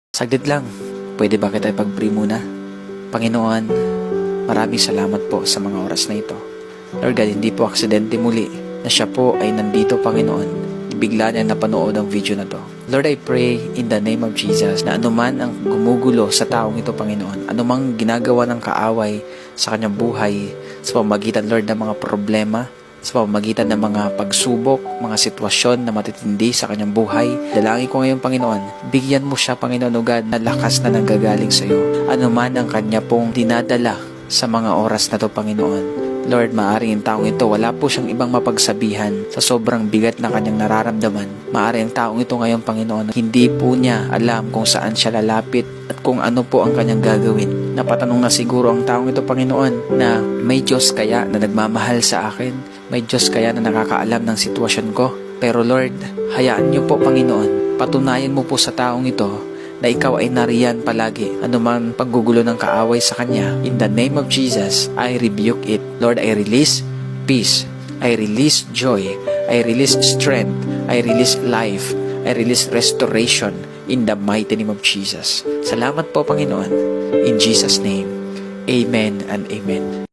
Saglit lang, pwede ba kita ipag-pray muna? Panginoon, maraming salamat po sa mga oras na ito. Lord God, hindi po aksidente muli na siya po ay nandito, Panginoon. Bigla niya napanood ang video na to. Lord, I pray in the name of Jesus na anuman ang gumugulo sa taong ito, Panginoon, anumang ginagawa ng kaaway sa kanyang buhay, sa pamamagitan, Lord, ng mga problema, sa pamamagitan ng mga pagsubok, mga sitwasyon na matitindi sa kanyang buhay. Dalangin ko ngayon, Panginoon, bigyan mo siya, Panginoon, o God, na lakas na nanggagaling sa iyo. Ano man ang kanya pong dinadala sa mga oras na to, Panginoon. Lord, maaaring ang taong ito, wala po siyang ibang mapagsabihan sa sobrang bigat na kanyang nararamdaman. Maaaring ang taong ito ngayon, Panginoon, hindi po niya alam kung saan siya lalapit at kung ano po ang kanyang gagawin. Napatanong na siguro ang taong ito, Panginoon, na may Diyos kaya na nagmamahal sa akin? May Diyos kaya na nakakaalam ng sitwasyon ko? Pero Lord, hayaan niyo po, Panginoon, patunayan mo po sa taong ito na ikaw ay nariyan palagi. Anuman paggugulo ng kaaway sa kanya, in the name of Jesus, I rebuke it. Lord, I release peace. I release joy. I release strength. I release life. I release restoration in the mighty name of Jesus. Salamat po, Panginoon. In Jesus' name, amen and amen.